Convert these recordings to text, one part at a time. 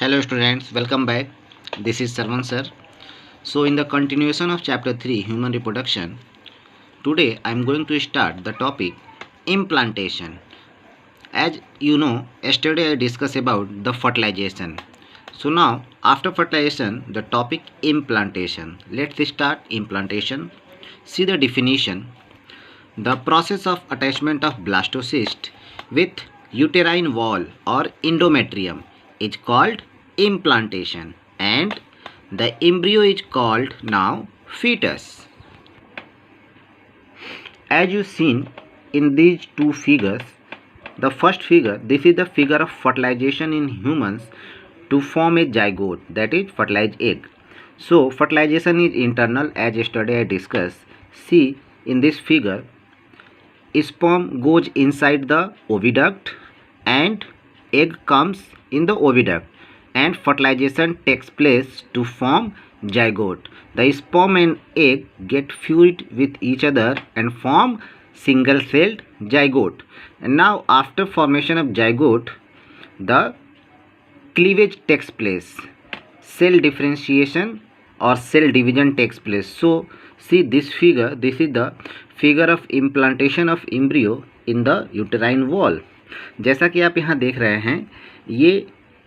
Hello students, welcome back. This is Sarvan sir. So in the continuation of chapter 3 human reproduction, today I am going to start the topic implantation. As you know, yesterday I discussed about the fertilization. So now after fertilization the topic implantation. Let's start implantation. See the definition. The process of attachment of blastocyst with uterine wall or endometrium is called implantation, and the embryo is called now fetus. As you seen in these two figures, the first figure, this is the figure of fertilization in humans to form a zygote, that is fertilized egg. So fertilization is internal, as yesterday I discussed. See in this figure, sperm goes inside the oviduct and egg comes in the oviduct, and fertilization takes place to form zygote. The sperm and egg get fused with each other and form single-celled zygote. And now after formation of zygote, the cleavage takes place, cell differentiation or cell division takes place. So see this figure, this is the figure of implantation of embryo in the uterine wall. जैसा कि आप यहाँ देख रहे हैं, ये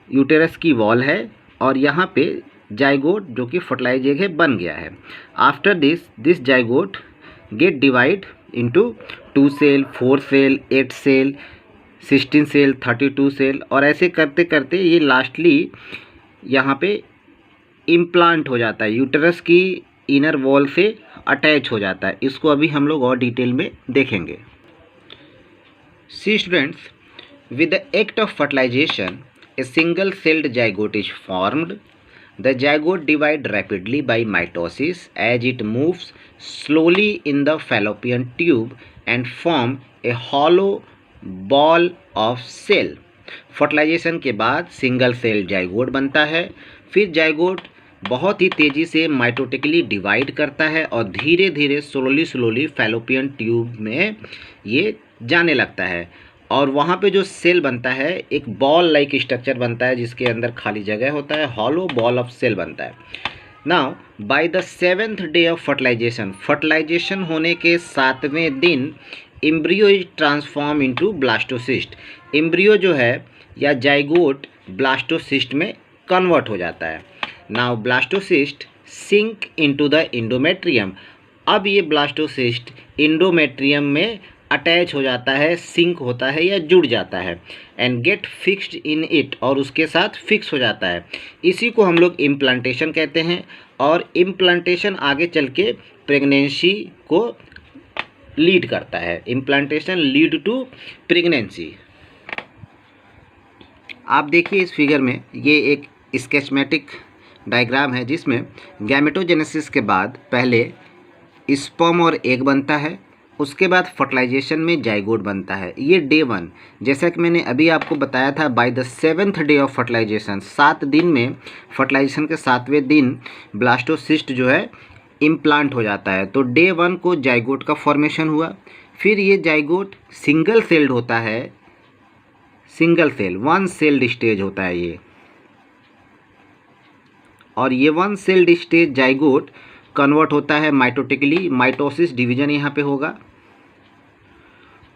uterus की wall है और यहाँ पे जाइगोट जो कि फर्टिलाइज एग है बन गया है. After this zygote get divide into 2 cell, 4 cell, 8 cell, 16 cell, 32 cell और ऐसे करते करते ये लास्टली यहाँ पे इम्प्लांट हो जाता है, यूटेरस की इनर वॉल से अटैच हो जाता है. इसको अभी हम लोग और डिटेल में देखेंगे. See students, with the act of fertilization, a single-celled zygote is formed. The zygote divides rapidly by mitosis as it moves slowly in the fallopian tube and form a hollow ball of cell. Fertilisation के बाद single cell zygote बनता है. फिर zygote बहुत ही तेज़ी से mitotically divide करता है और धीरे धीरे स्लोली फैलोपियन ट्यूब में ये जाने लगता है और वहाँ पे जो सेल बनता है एक बॉल लाइक स्ट्रक्चर बनता है जिसके अंदर खाली जगह होता है, हॉलो बॉल ऑफ सेल बनता है. Now by the 7th day of fertilisation होने के 7वें दिन embryo is transform into blastocyst. Embryo जो है या जाइगोट ब्लास्टोसिस्ट में कन्वर्ट हो जाता है. Now blastocyst sink into the endometrium. अब ये ब्लास्टोसिस्ट एंडोमेट्रियम में अटैच हो जाता है, सिंक होता है या जुड़ जाता है, and get fixed in it और उसके साथ फिक्स हो जाता है. इसी को हम लोग इम्प्लांटेशन कहते हैं और इम्प्लांटेशन आगे चल के प्रेगनेंसी को लीड करता है. Implantation lead to pregnancy. आप देखिए इस फिगर में ये एक स्केचमेटिक डायग्राम है जिसमें गैमेटोजेनेसिस के बाद पहले स्पर्म और एग बनता है, उसके बाद फर्टिलाइजेशन में जाइगोट बनता है. ये डे 1, जैसा कि मैंने अभी आपको बताया था, by the 7th day of fertilisation, 7 दिन में फर्टिलाइजेशन के 7वें दिन ब्लास्टोसिस्ट जो है इम्प्लांट हो जाता है. तो डे 1 को जाइगोट का फॉर्मेशन हुआ. फिर ये जाइगोट सिंगल सेल्ड होता है, सिंगल सेल 1 सेल्ड स्टेज होता है ये, और ये 1 सेल्ड स्टेज जाइगोट कन्वर्ट होता है माइटोटिकली, माइटोसिस डिवीजन यहाँ पे होगा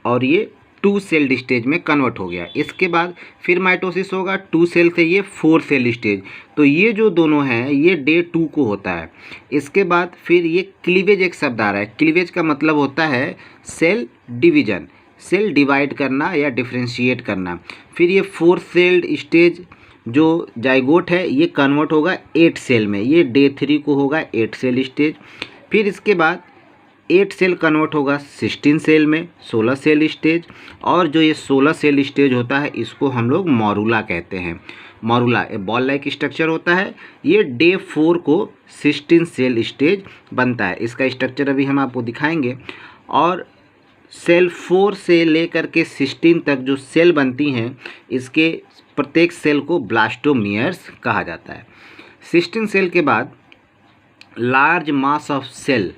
और ये 2 सेल्ड स्टेज में कन्वर्ट हो गया. इसके बाद फिर माइटोसिस होगा, 2 सेल से ये 4 सेल स्टेज. तो ये जो दोनों हैं ये डे 2 को होता है. इसके बाद फिर ये क्लीवेज एक शब्द आ रहा है. क्लीवेज का मतलब होता है सेल डिवीजन, सेल डिवाइड करना या डिफ्रेंशिएट करना. फिर ये 4 सेल्ड स्टेज जो जाइगोट है ये कन्वर्ट होगा 8 सेल में, ये डे 3 को होगा 8 सेल स्टेज. फिर इसके बाद 8 सेल कन्वर्ट होगा 16 सेल में, 16 सेल स्टेज. और जो ये 16 सेल स्टेज होता है इसको हम लोग मॉरूला कहते हैं. मॉरूला ए बॉल लाइक स्ट्रक्चर होता है. ये डे 4 को 16 सेल स्टेज बनता है. इसका स्ट्रक्चर अभी हम आपको दिखाएंगे. और सेल 4 से लेकर के 16 तक जो सेल बनती हैं इसके प्रत्येक सेल को ब्लास्टोमियर्स कहा जाता है. 16 सेल के बाद large mass of cell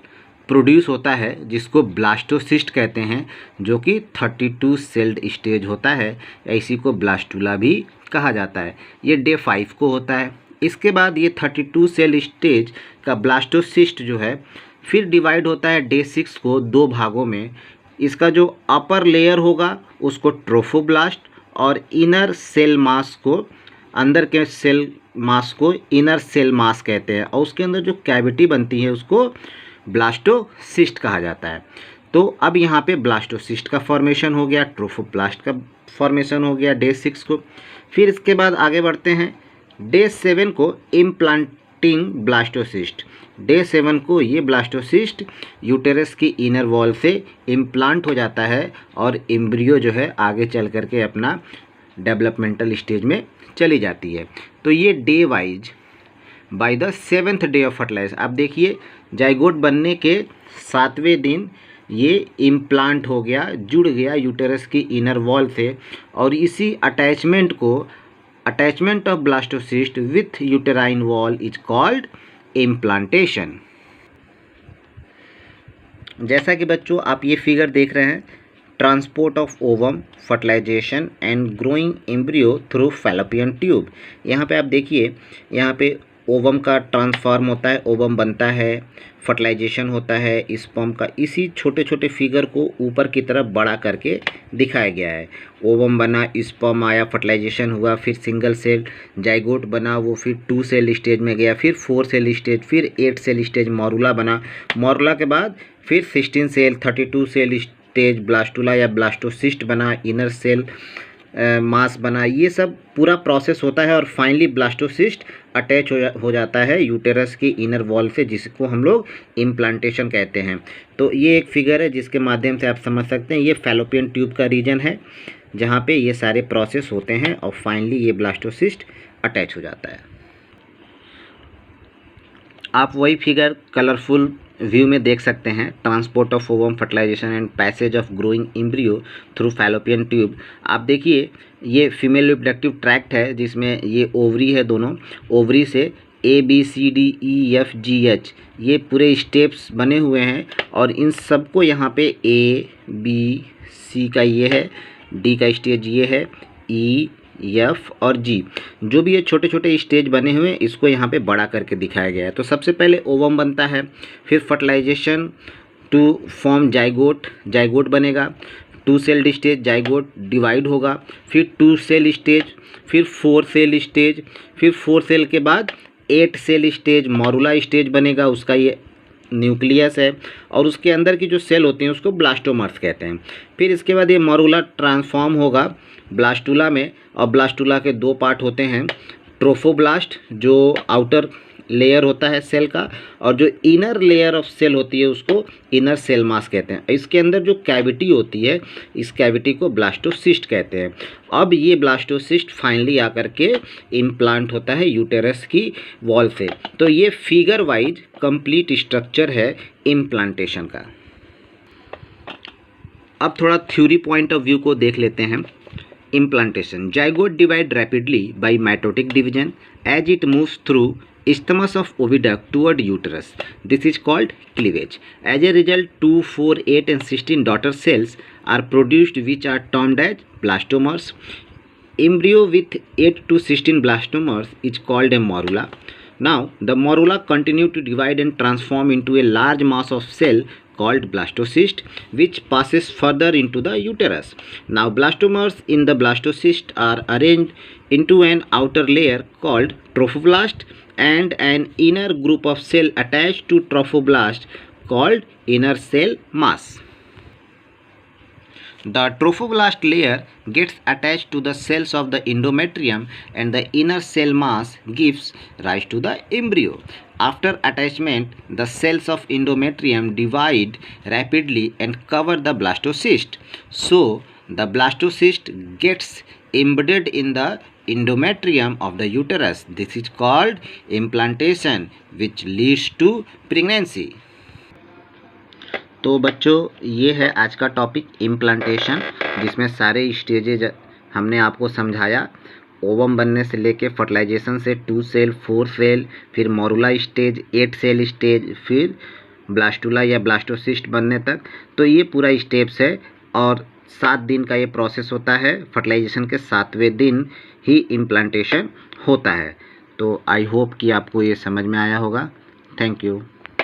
produce होता है जिसको ब्लास्टोसिस्ट कहते हैं, जो कि 32 सेल्ड स्टेज होता है या इसी को ब्लास्टुला भी कहा जाता है, ये डे 5 को होता है। इसके बाद ये 32 सेल स्टेज का ब्लास्टोसिस्ट जो है फिर डिवाइड होता है डे 6 को 2 भागों में। इसका जो अपर लेयर होगा उसको ट्रोफोब्लास्ट और इनर सेल मास को, अंदर के सेल मास को इनर सेल मास कहते हैं, और उसके अंदर जो कैविटी बनती है उसको ब्लास्टोसिस्ट कहा जाता है। तो अब यहाँ पे ब्लास्टोसिस्ट का फॉर्मेशन हो गया, ट्रोफोब्लास्ट का फॉर्मेशन हो गया डे 6 को। फिर इसके बाद आगे बढ़ते हैं डे 7 को इम्प्लांटिंग ब्लास्टोसिस्ट। डे 7 को ये ब्लास्टोसिस्ट यूटेरस की इनर वॉल से इम्प्लांट हो जाता है और एम्ब्रियो जो है आगे चल करके अपना डेवलपमेंटल स्टेज में चली जाती है। तो ये day wise by the 7th day of fertilisation, आप देखिए जाइगोट बनने के 7वें दिन ये इम्प्लांट हो गया, जुड़ गया यूटेरस की इनर वॉल से, और इसी अटैचमेंट को, attachment of blastocyst with uterine wall is called implantation. जैसा कि बच्चों आप ये फिगर देख रहे हैं, transport of ovum, fertilisation and growing embryo through fallopian tube. यहाँ पे आप देखिए, यहाँ पे ओवम का ट्रांसफॉर्म होता है, ओवम बनता है, फर्टिलाइजेशन होता है स्पर्म का। इसी छोटे छोटे फिगर को ऊपर की तरफ बड़ा करके दिखाया गया है। ओवम बना, स्पर्म आया, फर्टिलाइजेशन हुआ, फिर सिंगल सेल जाइगोट बना, वो फिर 2 सेल स्टेज में गया, फिर 4 सेल स्टेज, फिर 8 सेल स्टेज मॉरुला बना, मॉरुला के बाद फिर 16 सेल, 32 सेल स्टेज ब्लास्टुला या ब्लास्टोसिस्ट बना, इनर सेल मास बना। ये सब पूरा प्रोसेस होता है और फाइनली ब्लास्टोसिस्ट अटैच हो जाता है यूटेरस की इनर वॉल से, जिसको हम लोग इम्प्लांटेशन कहते हैं। तो ये एक फिगर है जिसके माध्यम से आप समझ सकते हैं, ये फैलोपियन ट्यूब का रीजन है जहाँ पे ये सारे प्रोसेस होते हैं और फाइनली ये ब्लास्टोसिस्ट अटैच हो जाता है। आप वही फिगर कलरफुल व्यू में देख सकते हैं, transport of ovum, fertilisation and passage of growing embryo through fallopian tube. आप देखिए ये फीमेल रिप्रोडक्टिव ट्रैक्ट है जिसमें ये ओवरी है, दोनों ओवरी से ABCDEFGH ये पूरे स्टेप्स बने हुए हैं, और इन सबको यहाँ पे ABC का ये है, D का स्टेज ये है, EF और G, जो भी ये छोटे छोटे स्टेज बने हुए हैं इसको यहाँ पे बड़ा करके दिखाया गया है। तो सबसे पहले ओवम बनता है, फिर fertilisation to form zygote, zygote बनेगा, 2 सेल स्टेज जाइगोट डिवाइड होगा, फिर 2 सेल स्टेज, फिर 4 सेल स्टेज, फिर 4 सेल के बाद 8 सेल स्टेज मॉरुला स्टेज बनेगा, उसका ये न्यूक्लियस है, और उसके अंदर की जो सेल होती हैं उसको ब्लास्टोमर्स कहते हैं। फिर इसके बाद ये मॉरुला ट्रांसफॉर्म होगा ब्लास्टुला में, और ब्लास्टुला के 2 पार्ट होते हैं, ट्रोफोब्लास्ट जो आउटर लेयर होता है सेल का, और जो इनर लेयर ऑफ सेल होती है उसको इनर सेल मास कहते हैं। इसके अंदर जो कैविटी होती है इस कैविटी को ब्लास्टोसिस्ट कहते हैं। अब ये ब्लास्टोसिस्ट फाइनली आकर के इम्प्लांट होता है यूटेरस की वॉल से। तो ये फिगर वाइज कंप्लीट स्ट्रक्चर है इम्प्लांटेशन का। अब थोड़ा थ्योरी पॉइंट ऑफ व्यू को देख लेते हैं। Implantation, zygote divide rapidly by mitotic division as it moves through isthmus of oviduct toward uterus. This is called cleavage. As a result, 2, 4, 8 and 16 daughter cells are produced which are termed as blastomers. Embryo with 8 to 16 blastomers is called a morula. Now, the morula continue to divide and transform into a large mass of cell called blastocyst, which passes further into the uterus. Now, blastomers in the blastocyst are arranged into an outer layer called trophoblast and an inner group of cell attached to trophoblast called inner cell mass. The trophoblast layer gets attached to the cells of the endometrium and the inner cell mass gives rise to the embryo. After attachment, the cells of endometrium divide rapidly and cover the blastocyst. So, the blastocyst gets embedded in the endometrium of the uterus. This is called implantation, which leads to pregnancy. तो बच्चों ये है आज का topic implantation, जिसमें सारे stages हमने आपको समझाया। ओवम बनने से लेके फर्टिलाइजेशन से 2 सेल, 4 सेल, फिर मॉरुला स्टेज, 8 सेल स्टेज, फिर ब्लास्टुला या ब्लास्टोसिस्ट बनने तक। तो ये पूरा स्टेप्स है, और 7 दिन का ये प्रोसेस होता है। फर्टिलाइजेशन के 7वें दिन ही इम्प्लांटेशन होता है। तो आई होप कि आपको ये समझ में आया होगा। Thank you.